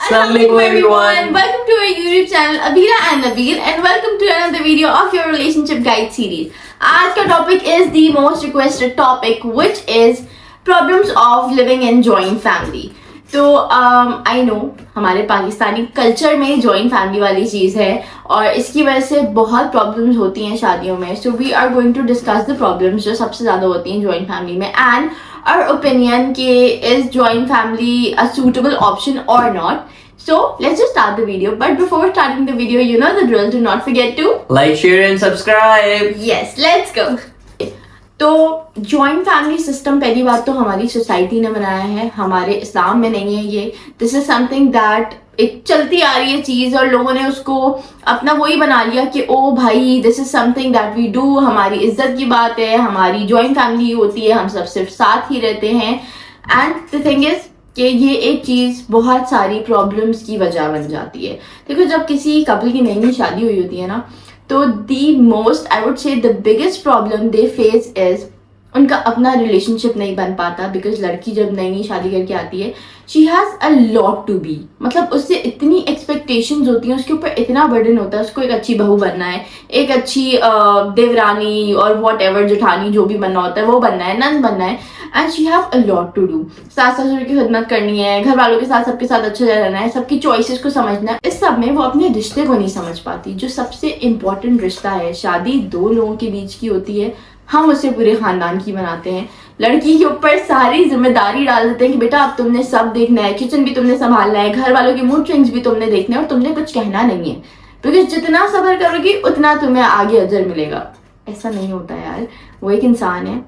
Assalamualaikum everyone. Welcome to our YouTube channel Abira and Nabil and welcome to another video of your relationship guide series. आज का topic is the most requested topic which is problems of living in joint family. तो I know हमारे Pakistani culture में joint family वाली चीज़ है और इसकी वजह से बहुत प्रॉब्लम्स होती हैं शादियों में. So we are going to discuss the problems जो सबसे ज़्यादा होती हैं जॉइंट फैमिली में and our opinion ke is joint family a suitable option or not. So let's just start the video, but before starting the video, you know the drill, do not forget to Like, share and subscribe. yes, let's go. तो joint family system पहली बात तो हमारी society ने बनाया है, हमारे इस्लाम में नहीं है ये. दिस इज समथिंग दैट एक चलती आ रही है चीज़ और लोगों ने उसको अपना वही बना लिया कि ओ भाई this is something that we do, हमारी इज्जत की बात है, हमारी जॉइंट फैमिली होती है, हम सब सिर्फ साथ ही रहते हैं. एंड द थिंग इज कि ये एक चीज़ बहुत सारी प्रॉब्लम्स की वजह बन जाती है. देखो जब किसी कपल की नई नई शादी हुई होती है ना, तो the most I would say the biggest problem they face is उनका अपना रिलेशनशिप नहीं बन पाता. बिकॉज लड़की जब नई नई शादी करके आती है she has a lot to be, मतलब उससे इतनी एक्सपेक्टेशंस होती हैं, उसके ऊपर इतना बर्डन होता है, उसको एक अच्छी बहू बनना है, एक अच्छी देवरानी और वॉट एवर जेठानी जो भी बनना होता है वो बनना है, नंद बनना है. And she have a lot to do. सास ससुर की खिदमत करनी है, घर वालों के साथ सबके साथ अच्छे से रहना है, सबकी चॉइसेस को समझना है. इस सब में वो अपने रिश्ते को नहीं समझ पाती. जो सबसे इम्पोर्टेंट रिश्ता है, शादी दो लोगों के बीच की होती है, हम उसे पूरे खानदान की बनाते हैं. लड़की के ऊपर सारी जिम्मेदारी डाल देते हैं कि बेटा अब तुमने सब देखना है, किचन भी तुमने संभालना है, घर वालों के मूड स्विंग्स भी तुमने देखने हैं और तुमने कुछ कहना नहीं है, बिकॉज जितना सब्र करोगी उतना तुम्हें आगे अजर मिलेगा. ऐसा नहीं होता यार. वो एक इंसान है,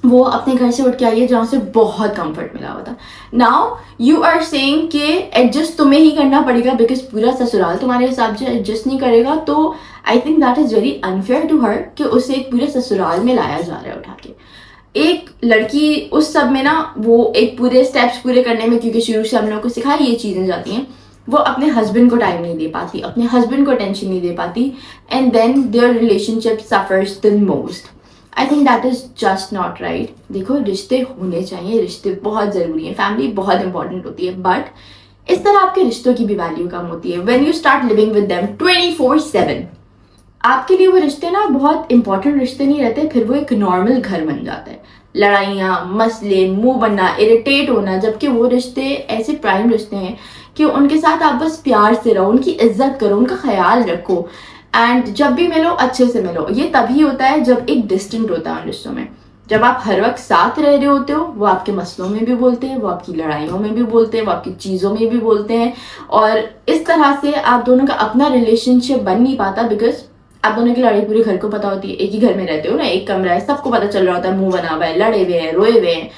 वो अपने घर से उठ के आई है जहाँ से बहुत कंफर्ट मिला हुआ था. नाउ यू आर सेइंग कि एडजस्ट तुम्हें ही करना पड़ेगा बिकॉज पूरा ससुराल तुम्हारे हिसाब से एडजस्ट नहीं करेगा. तो I think that is very unfair to her कि उसे एक पूरे ससुराल में लाया जा रहा है उठा के. एक लड़की उस सब में ना वो एक पूरे स्टेप्स पूरे करने में, क्योंकि शुरू से हम लोग को सिखाई ये चीज़ें जाती हैं, वो अपने हस्बैंड को टाइम नहीं दे पाती, अपने हस्बैंड को टेंशन नहीं दे पाती and then their relationship suffers the most. I think that is just not right. देखो रिश्ते होने चाहिए, रिश्ते बहुत ज़रूरी हैं, फैमिली बहुत इंपॉर्टेंट होती है, बट इस तरह आपके रिश्तों की भी वैल्यू कम होती है. When you start living with them 24/7 आपके लिए वो रिश्ते ना बहुत इंपॉर्टेंट रिश्ते नहीं रहते, फिर वो एक नॉर्मल घर बन जाता है. लड़ाइयाँ, मसले, मुंह बनना, इरिटेट होना, जबकि वो रिश्ते ऐसे प्राइम रिश्ते हैं कि उनके साथ आप बस प्यार से रहो, उनकी इज्जत करो, उनका ख्याल रखो एंड जब भी मिलो अच्छे से मिलो. ये तभी होता है जब एक डिस्टेंट होता है उन रिश्तों में. जब आप हर वक्त साथ रह रहे होते हो, वो आपके मसलों में भी बोलते हैं, वो आपकी लड़ाइयों में भी बोलते हैं, वो आपकी चीज़ों में भी बोलते हैं और इस तरह से आप दोनों का अपना रिलेशनशिप बन नहीं पाता. बिकॉज आप दोनों की लड़ाई पूरे घर को पता होती है, एक ही घर में रहते हो ना, एक कमरा है, सबको पता चल रहा होता है, मुंह बना हुआ है, लड़े हुए हैं, रोए हुए हैं.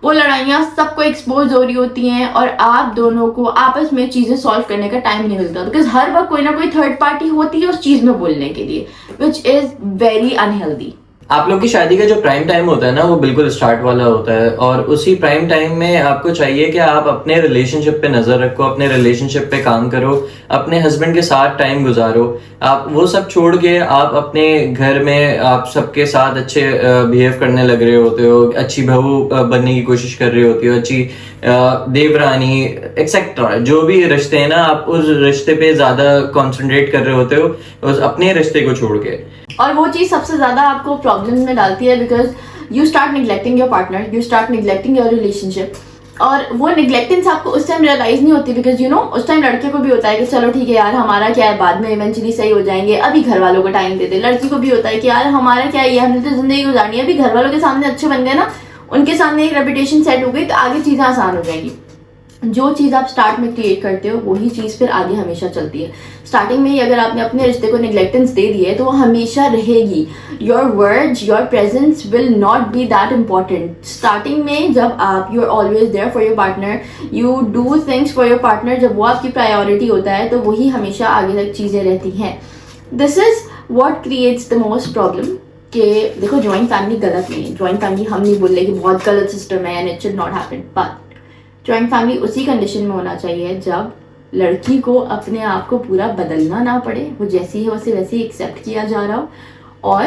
वो लड़ाइयाँ सबको एक्सपोज हो रही होती हैं और आप दोनों को आपस में चीज़ें सॉल्व करने का टाइम नहीं मिलता. बिकॉज हर वक्त कोई ना कोई थर्ड पार्टी होती है उस चीज़ में बोलने के लिए, विच इज़ वेरी अनहेल्दी. आप लोग की शादी का जो प्राइम टाइम होता है ना, वो बिल्कुल स्टार्ट वाला होता है और उसी प्राइम टाइम में आपको चाहिए कि आप अपने रिलेशनशिप पे नज़र रखो, अपने रिलेशनशिप पे काम करो, अपने हस्बैंड के साथ टाइम गुजारो. आप वो सब छोड़ के आप अपने घर में आप सबके साथ अच्छे बिहेव करने लग रहे होते हो, अच्छी बहू बनने की कोशिश कर रहे होती हो, अच्छी देवरानी एक्सेट्रा जो भी रिश्ते हैं ना, आप उस रिश्ते पे ज़्यादा कॉन्सेंट्रेट कर रहे होते हो उस अपने रिश्ते को छोड़ के. और वो चीज़ सबसे ज़्यादा आपको प्रॉब्लम्स में डालती है because you start neglecting your partner, you start neglecting your relationship. और वो निगलेक्टेंस आपको उस टाइम रियलाइज नहीं होती बिकॉज यू नो उस टाइम लड़के को भी होता है कि चलो ठीक है यार हमारा क्या है, बाद में इवेंचुअली सही हो जाएंगे, अभी घर वालों को टाइम देते. लड़की को भी होता है कि यार हमारा क्या है, हमने तो जिंदगी गुजारनी है, अभी घर वालों के सामने अच्छे बन गए ना, उनके सामने एक रेपुटेशन सेट हो गई तो आगे चीज़ें आसान हो जाएंगी. जो चीज़ आप स्टार्ट में क्रिएट करते हो वही चीज़ फिर आगे हमेशा चलती है. स्टार्टिंग में ही अगर आपने अपने रिश्ते को निगलेक्टेंस दे दी है तो वो हमेशा रहेगी. Your words, your presence will not be that important. Starting में जब आप you are always there for your partner, you do things for your partner, जब वो आपकी प्रायोरिटी होता है तो वही हमेशा आगे तक चीज़ें रहती हैं. This is what creates the most problem. कि देखो जॉइंट फैमिली गलत नहीं है, जॉइंट फैमिली हम नहीं बोल रहे कि बहुत गलत सिस्टम है and it should not happen, butt joint family उसी कंडीशन में होना चाहिए जब लड़की को अपने आप को पूरा बदलना ना पड़े, वो जैसी है उसे वैसे ही एक्सेप्ट किया जा रहा हो और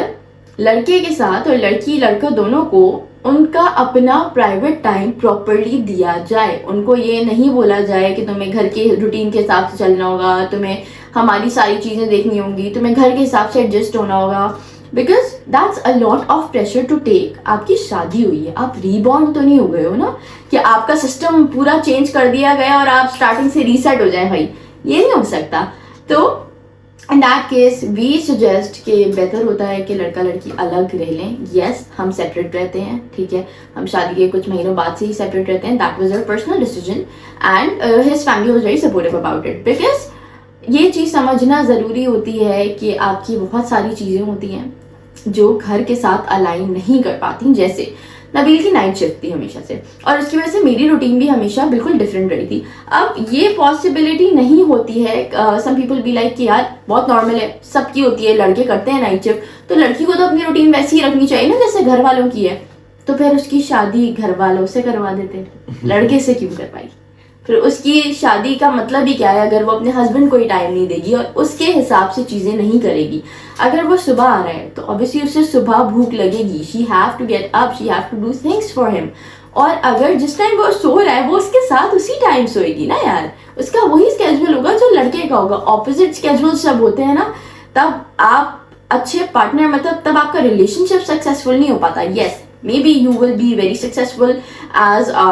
लड़के के साथ और लड़की लड़का दोनों को उनका अपना प्राइवेट टाइम प्रॉपरली दिया जाए। उनको ये नहीं बोला जाए कि तुम्हें घर के रूटीन के हिसाब से चलना होगा, तुम्हें हमारी सारी चीज़ें देखनी होंगी, तुम्हें घर के हिसाब से एडजस्ट होना होगा, because that's a lot of pressure to take. आपकी शादी हुई है, आप रीबॉर्न तो नहीं हो गए हो ना कि आपका सिस्टम पूरा चेंज कर दिया गया और आप स्टार्टिंग से रीसेट हो जाए। भाई ये नहीं हो सकता। तो in that case we suggest कि बेहतर होता है कि लड़का लड़की अलग रह लें। येस, हम सेपरेट रहते हैं, ठीक है, हम शादी के कुछ महीनों बाद से ही सेपरेट रहते हैं। That was our personal decision and his family was very supportive about it, because ये चीज़ समझना ज़रूरी होती है कि आपकी बहुत सारी चीज़ें होती हैं जो घर के साथ अलाइन नहीं कर पाती। जैसे नबील की नाइट शिफ्ट थी हमेशा से, और उसकी वजह से मेरी रूटीन भी हमेशा बिल्कुल डिफरेंट रही थी। अब ये पॉसिबिलिटी नहीं होती है, सम पीपल बी लाइक कि यार बहुत नॉर्मल है, सबकी होती है, लड़के करते हैं नाइट शिफ्ट, तो लड़की को तो अपनी रूटीन वैसी ही रखनी चाहिए ना जैसे घर वालों की है। तो फिर उसकी शादी घर वालों से करवा देते, लड़के से क्यों करवाई? फिर उसकी शादी का मतलब ही क्या है अगर वो अपने हस्बैंड को ही टाइम नहीं देगी और उसके हिसाब से चीज़ें नहीं करेगी। अगर वो सुबह आ रहा है तो ऑब्वियसली उसे सुबह भूख लगेगी, she have to get up, she have to do things for him. और अगर जिस टाइम वो सो रहा है वो उसके साथ उसी टाइम सोएगी ना यार, उसका वही स्केड्यूल होगा जो लड़के का होगा। ऑपोजिट स्केड्यूल जब होते हैं ना तब आप अच्छे पार्टनर, मतलब तब आपका रिलेशनशिप सक्सेसफुल नहीं हो पाता। Yes, maybe you will be very successful as a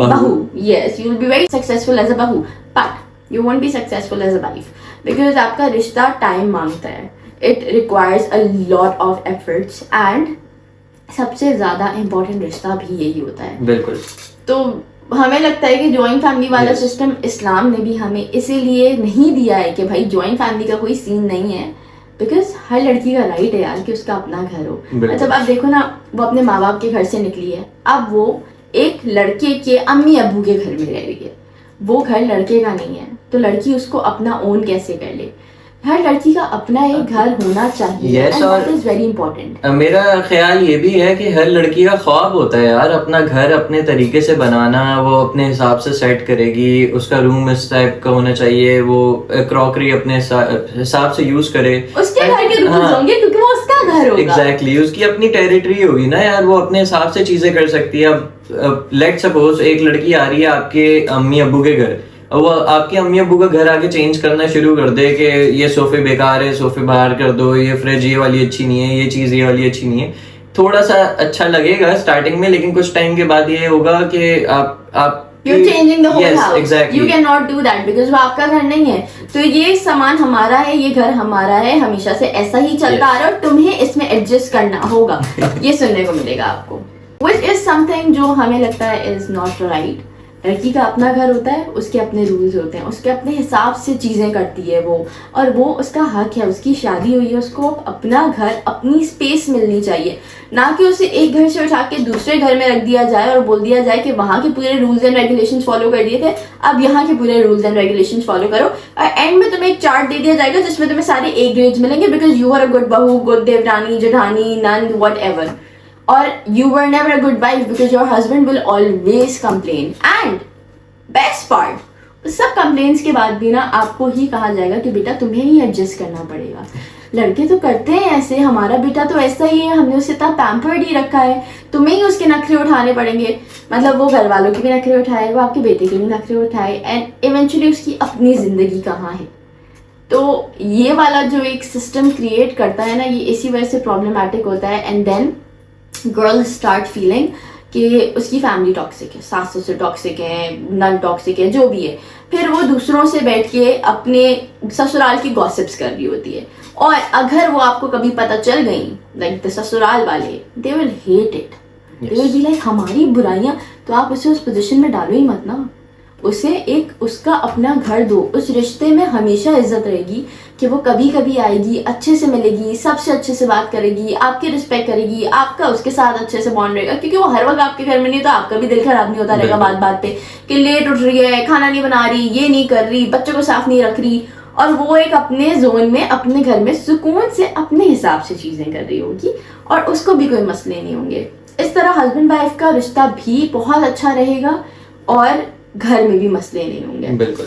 bahu. Yes, you will be very successful as a bahu, but you won't be successful as a wife because आपका रिश्ता time मांगता है, it requires a lot of efforts and सबसे ज़्यादा important रिश्ता भी यही होता है। बिल्कुल। तो हमें लगता है कि जॉइंट फैमिली वाला सिस्टम इस्लाम ने भी हमें इसीलिए नहीं दिया है कि भाई जॉइंट फैमिली का कोई सीन नहीं है, बिकॉज हर लड़की का राइट है यार कि उसका अपना घर हो। मतलब आप देखो ना, वो अपने माँ बाप के घर से निकली है, अब वो एक लड़के के अम्मी अब्बू के घर में रह रही है, वो घर लड़के का नहीं है, तो लड़की उसको अपना ओन कैसे कर ले? हर लड़की का अपना एक घर होना चाहिए। yes, और इज वेरी इंपॉर्टेंट। मेरा ख्याल ये भी है कि हर लड़की का ख्वाब होता है यार अपना घर अपने तरीके से बनाना, वो अपने हिसाब से सेट करेगी, उसका रूम इस टाइप का होना चाहिए, वो क्रॉकरी अपने हिसाब से यूज करे, उसके घर के रूल्स होंगे क्योंकि वो उसका घर होगा। एग्जैक्टली, उसकी अपनी टेरिटरी होगी ना यार, वो अपने हिसाब से चीजें कर सकती है। अब लेट सपोज एक लड़की आ रही है आपके अम्मी अब्बू के घर, वो आपके अम्मी अब्बू का घर आके चेंज करना शुरू कर दे कि ये सोफे बेकार है, सोफे बाहर कर दो, ये फ्रिज ये वाली अच्छी नहीं है, ये चीज ये वाली अच्छी नहीं है, थोड़ा सा अच्छा लगेगा स्टार्टिंग में, लेकिन कुछ टाइम के बाद ये होगा कि आप You're changing the whole yes, house. exactly. You cannot do that because वो आपका घर नहीं है। तो ये सामान हमारा है, ये घर हमारा है, हमेशा से ऐसा ही चलता आ रहा है और तुम्हें इसमें एडजस्ट करना होगा। ये सुनने को मिलेगा आपको, which is something जो हमें लगता है is not right। लड़की का अपना घर होता है, उसके अपने रूल्स होते हैं, उसके अपने हिसाब से चीज़ें करती है वो, और वो उसका हक है, उसकी शादी हुई है, उसको अपना घर अपनी स्पेस मिलनी चाहिए, ना कि उसे एक घर से उठा के दूसरे घर में रख दिया जाए और बोल दिया जाए कि वहाँ के पूरे रूल्स एंड रेगुलेशंस फॉलो कर दिए थे, अब यहाँ के पूरे रूल्स एंड रेगुलेशंस फॉलो करो। और एंड में तुम्हें एक चार्ट दे दिया जाएगा जिसमें तुम्हें सारे ए ग्रेड्स मिलेंगे because you are a good बहू, गुड देवरानी, जेठानी, नंद, वट एवर, और you were never a good wife because your husband will always complain. And best part, सब कंप्लेंट्स के बाद भी ना आपको ही कहा जाएगा कि बेटा तुम्हें ही एडजस्ट करना पड़ेगा। लड़के तो करते हैं ऐसे, हमारा बेटा तो ऐसा ही है, हमने उसे इतना पैम्पर्ड ही रखा है, तुम्हें ही उसके नखरे उठाने पड़ेंगे। मतलब वो घर वालों के भी नखरे उठाए, वो आपके बेटे के भी नखरे उठाए, एंड इवेंचुअली उसकी अपनी जिंदगी कहाँ है? तो ये वाला जो एक सिस्टम क्रिएट करता है ना, ये इसी वजह से प्रॉब्लमेटिक होता है। And then girl start feeling कि उसकी फैमिली टॉक्सिक है, सास ससुर टॉक्सिक है, नन टॉक्सिक है, जो भी है, फिर वो दूसरों से बैठ के अपने ससुराल की गॉसिप्स कर रही होती है। और अगर वो आपको कभी पता चल गई, लाइक द ससुराल वाले, they will hate it, they will be like हमारी बुराइयां, तो आप उसे उस पोजीशन में डालो ही मत ना, उसे एक उसका अपना घर दो। उस रिश्ते में हमेशा इज्जत रहेगी कि वो कभी कभी आएगी, अच्छे से मिलेगी, सबसे अच्छे से बात करेगी, आपकी रिस्पेक्ट करेगी, आपका उसके साथ अच्छे से बॉन्ड रहेगा, क्योंकि वो हर वक्त आपके घर में नहीं, तो आपका भी दिल खराब नहीं होता रहेगा बात बात पे कि लेट उठ रही है, खाना नहीं बना रही, ये नहीं कर रही, बच्चों को साफ नहीं रख रही, और वो एक अपने जोन में अपने घर में सुकून से अपने हिसाब से चीजें कर रही होगी और उसको भी कोई मसले नहीं होंगे। इस तरह हस्बैंड वाइफ का रिश्ता भी बहुत अच्छा रहेगा और घर में भी मसले नहीं होंगे। बिल्कुल।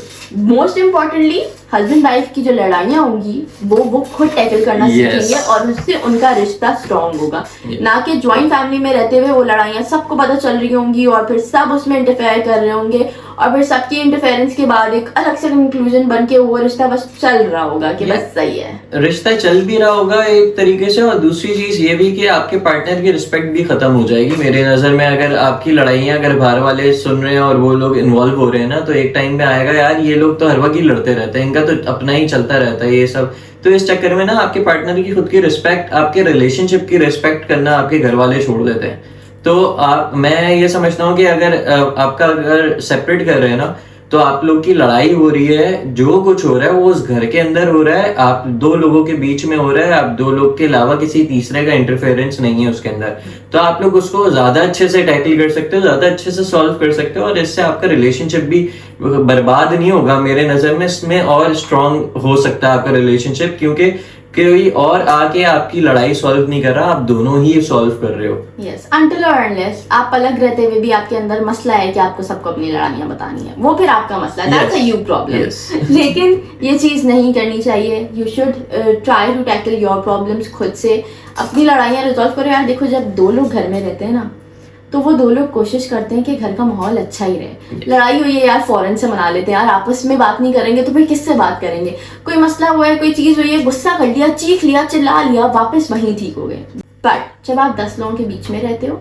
मोस्ट इम्पॉर्टेंटली हस्बैंड वाइफ की जो लड़ाइयाँ होंगी वो खुद टैकल करना सीखेंगे और उससे उनका रिश्ता स्ट्रांग होगा। ना कि ज्वाइंट फैमिली में रहते हुए वो लड़ाइयाँ सबको पता चल रही होंगी और फिर सब उसमें इंटरफेयर कर रहे होंगे और फिर सबकी इंटरफेरेंस के बाद एक अलग से कंक्लूजन बन के वो रिश्ता बस चल रहा होगा कि बस सही है, रिश्ता चल भी रहा होगा एक तरीके से। और दूसरी चीज ये भी कि आपके पार्टनर की रिस्पेक्ट भी खत्म हो जाएगी मेरे नजर में। अगर आपकी लड़ाइयाँ अगर बाहर वाले सुन रहे हैं और वो लोग इन्वॉल्व हो रहे हैं ना, तो एक टाइम पे आएगा यार ये लोग तो हर वक्त ही लड़ते रहते हैं, इनका तो अपना ही चलता रहता है ये सब। तो इस चक्कर में ना आपके पार्टनर की खुद की रिस्पेक्ट, आपके रिलेशनशिप की रिस्पेक्ट करना आपके घर वाले छोड़ देते हैं। तो मैं ये समझता हूँ कि अगर आपका अगर सेपरेट कर रहे हैं ना, तो आप लोग की लड़ाई हो रही है, जो कुछ हो रहा है वो उस घर के अंदर हो रहा है, आप दो लोगों के बीच में हो रहा है, आप दो लोग के अलावा किसी तीसरे का इंटरफेरेंस नहीं है उसके अंदर। तो आप लोग उसको ज्यादा अच्छे से टैकल कर सकते हो, ज्यादा अच्छे से सॉल्व कर सकते हो और इससे आपका रिलेशनशिप भी बर्बाद नहीं होगा मेरे नजर में। इसमें और स्ट्रांग हो सकता है आपका रिलेशनशिप, क्योंकि कोई और आके आपकी लड़ाई सॉल्व नहीं कर रहा, आप दोनों ही सॉल्व कर रहे हो। यस, अनटिल और अनलेस आप अलग रहते हुए भी आपके अंदर मसला है कि आपको सबको अपनी लड़ाइयाँ बतानी है, वो फिर आपका मसला है, दैट्स अ यू प्रॉब्लम। लेकिन ये चीज नहीं करनी चाहिए। You should try to tackle your problems खुद से, अपनी लड़ाइयाँ रिजॉल्व करो। यार देखो, जब दो लोग घर में रहते हैं ना, तो वो दो लोग कोशिश करते हैं कि घर का माहौल अच्छा ही रहे। लड़ाई हुई है यार, फौरन से मना लेते हैं यार, आपस में बात नहीं करेंगे तो फिर किससे बात करेंगे। कोई मसला हुआ है, कोई चीज हुई है, गुस्सा कर लिया, चीख लिया, चिल्ला लिया, वापस वहीं ठीक हो गए। बट जब आप 10 लोगों के बीच में रहते हो,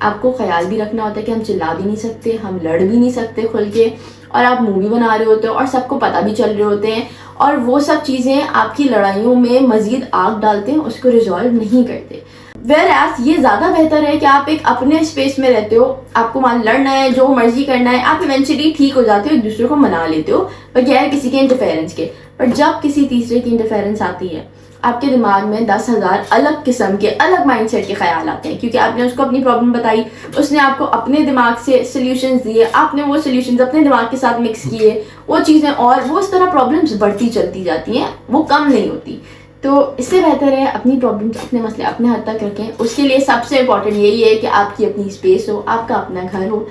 आपको ख्याल भी रखना होता है कि हम चिल्ला भी नहीं सकते, हम लड़ भी नहीं सकते खुल के, और आप मूवी बना रहे होते हो और सबको पता भी चल रहे होते हैं, और वो सब चीज़ें आपकी लड़ाइयों में मजीद आग डालते हैं, उसको रिजॉल्व नहीं करते। Whereas ये ज़्यादा बेहतर है कि आप एक अपने स्पेस में रहते हो, आपको मान लड़ना है, जो मर्जी करना है, आप इवेंचुअली ठीक हो जाते हो, एक दूसरे को मना लेते हो बगैर किसी के इंटरफेरेंस के। पर जब किसी तीसरे की इंटरफेरेंस आती है, आपके दिमाग में 10,000 अलग किस्म के, अलग माइंडसेट के ख्याल आते हैं, क्योंकि आपने उसको अपनी प्रॉब्लम बताई, उसने आपको अपने दिमाग से सॉल्यूशंस दिए, आपने वो सॉल्यूशंस अपने दिमाग के साथ मिक्स किए, वो चीज़ें, और वो इस तरह प्रॉब्लम्स बढ़ती चलती जाती हैं, वो कम नहीं होती। तो इससे बेहतर है अपनी प्रॉब्लम्स, अपने मसले अपने हद तक रखें। उसके लिए सबसे इम्पॉर्टेंट यही है कि आपकी अपनी स्पेस हो, आपका अपना घर हो।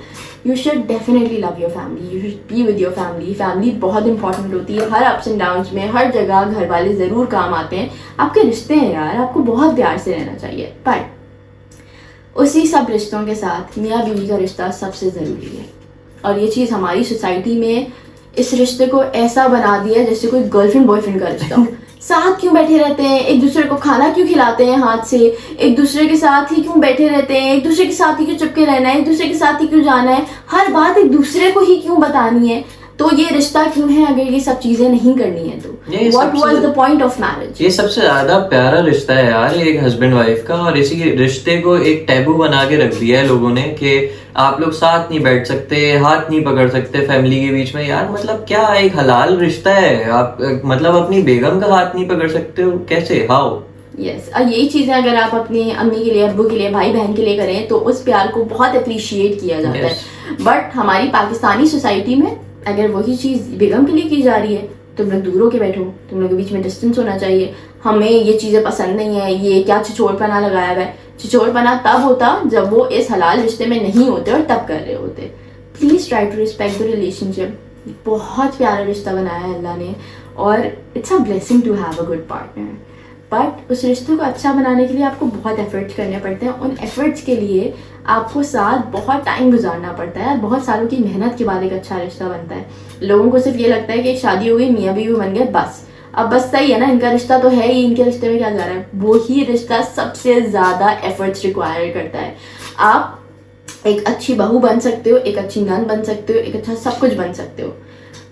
You should definitely love your family, you should be with your family. Family बहुत इंपॉर्टेंट होती है हर अप्स एंड डाउन्स में, हर जगह घर वाले ज़रूर काम आते हैं। आपके रिश्ते हैं यार, आपको बहुत प्यार से रहना चाहिए। बट उसी सब रिश्तों के साथ मियाँ बीवी का रिश्ता सबसे ज़रूरी है, और ये चीज़ हमारी सोसाइटी में इस रिश्ते को ऐसा बना दिया है जैसे कोई गर्लफ्रेंड बॉयफ्रेंड का रिश्ता हो। साथ क्यों बैठे रहते हैं, एक दूसरे को खाना क्यों खिलाते हैं हाथ से, एक दूसरे के साथ ही क्यों बैठे रहते हैं, एक दूसरे के साथ ही क्यों चिपके रहना है, एक दूसरे के साथ ही क्यों जाना है, हर बात एक दूसरे को ही क्यों बतानी है। तो ये रिश्ता क्यों है अगर ये सब चीजें नहीं करनी है? तो what was the point of marriage? ये सबसे ज्यादा प्यारा रिश्ता है यार एक हस्बैंड वाइफ का, और इसी रिश्ते को एक टैबू बना के रख दिया है लोगों ने कि आप लोग साथ नहीं बैठ सकते, हाथ नहीं पकड़ सकते फैमिली के बीच में। यार मतलब क्या एक हलाल रिश्ता है, आप मतलब अपनी बेगम का हाथ नहीं पकड़ सकते हो, कैसे, हाउ? यस, और यही चीज़ें अगर आप अपनी अम्मी के लिए, अब्बू के लिए, भाई बहन के लिए करें तो उस प्यार को बहुत अप्रिशिएट किया जाता है। बट हमारी पाकिस्तानी सोसाइटी में अगर वही चीज़ बेगम के लिए की जा रही है, तुम लोग दूर होके बैठो, तुम लोग के बीच में डिस्टेंस होना चाहिए, हमें ये चीज़ें पसंद नहीं है, ये क्या छिछोरपना लगाया हुआ है। छिछोरपना तब होता जब वो इस हलाल रिश्ते में नहीं होते और तब कर रहे होते। Please try to respect the relationship. बहुत प्यारा रिश्ता बनाया है अल्लाह ने, और it's a blessing to have a good partner. But उस रिश्ते को अच्छा बनाने के लिए आपको बहुत एफर्ट्स करने पड़ते हैं। उन एफर्ट्स के लिए आपको साथ बहुत टाइम गुजारना पड़ता है, बहुत सालों की मेहनत के बाद एक अच्छा रिश्ता बनता है। लोगों को सिर्फ ये लगता है कि शादी हो गई, मियाँ बीवी बन गए, बस अब बस सही है ना, इनका रिश्ता तो है ही, इनके रिश्ते में क्या जा रहा है। वो ही रिश्ता सबसे ज़्यादा एफर्ट्स रिक्वायर करता है। आप एक अच्छी बहू बन सकते हो, एक अच्छी नन बन सकते हो, एक अच्छा सब कुछ बन सकते हो।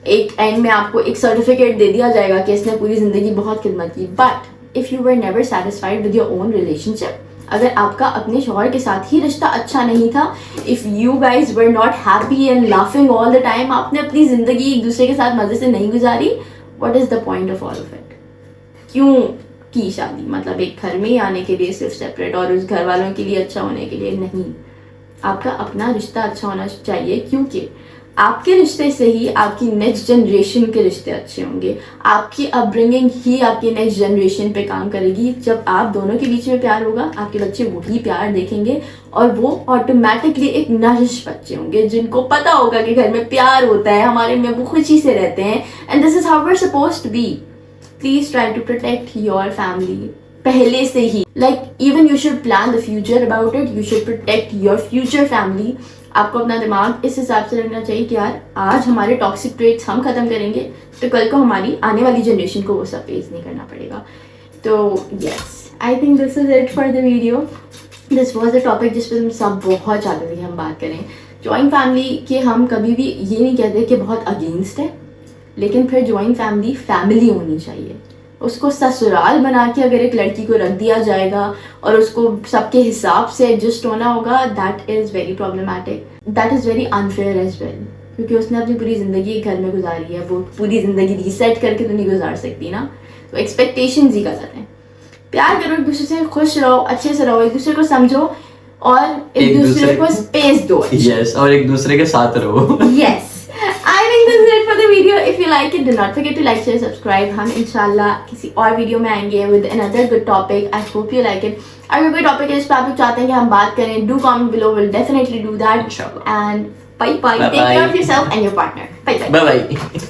एक एंड में आपको एक सर्टिफिकेट दे दिया जाएगा कि इसने पूरी ज़िंदगी बहुत खिदमत की। But if you were never satisfied with your own relationship, अगर आपका अपने शौहर के साथ ही रिश्ता अच्छा नहीं था, if you guys were not happy and laughing all the time, आपने अपनी ज़िंदगी एक दूसरे के साथ मज़े से नहीं गुजारी, what is the point of all of it? क्यों की शादी? मतलब एक घर में ही आने के लिए सिर्फ सेपरेट, और उस घर वालों के लिए अच्छा होने के लिए नहीं। आपका अपना रिश्ता अच्छा होना चाहिए, क्योंकि आपके रिश्ते से ही आपकी नेक्स्ट जनरेशन के रिश्ते अच्छे होंगे। आपकी अपब्रिंगिंग ही आपकी नेक्स्ट जनरेशन पे काम करेगी। जब आप दोनों के बीच में प्यार होगा, आपके बच्चे वही प्यार देखेंगे और वो ऑटोमेटिकली एक नरिश बच्चे होंगे जिनको पता होगा कि घर में प्यार होता है, हमारे में वो खुशी से रहते हैं, and this is how we are supposed to be. Please try to protect your family पहले से ही। Like even you should plan the future about it, you should protect your future family. आपको अपना दिमाग इस हिसाब से रखना चाहिए कि यार आज हमारे टॉक्सिक ट्रेट्स हम खत्म करेंगे तो कल को हमारी आने वाली जनरेशन को वो सब फेस नहीं करना पड़ेगा। तो yes, I think this is it for the video. This was the topic जिस पर हम सब बहुत चाहते थे कि हम बात करें। जॉइंट फैमिली के हम कभी भी ये नहीं कहते कि बहुत अगेंस्ट है, लेकिन फिर जॉइंट फैमिली फैमिली होनी चाहिए। उसको ससुराल बना के अगर एक लड़की को रख दिया जाएगा और उसको सबके हिसाब से एडजस्ट होना होगा, that is very problematic, that is very unfair as well, क्योंकि उसने अपनी पूरी ज़िंदगी एक घर में गुजारी है, वो पूरी ज़िंदगी रीसेट करके तो नहीं गुजार सकती ना। तो एक्सपेक्टेशंस ही गलत हैं। प्यार करो, एक दूसरे से खुश रहो, अच्छे से रहो, एक दूसरे को समझो और एक दूसरे को स्पेस दो। यस, और एक दूसरे के साथ रहो। Yes, I think this is it for the video. If you like it, do not forget to like, share, subscribe. हम इंशाल्लाह किसी और वीडियो में आएंगे with another good topic. I hope you like it. अगर कोई टॉपिक है जिस पर आप लोग चाहते हैं कि हम बात करें, do comment below. We'll definitely do that. Inshallah. And bye bye. Take care of yourself and your partner. Bye bye. Bye bye.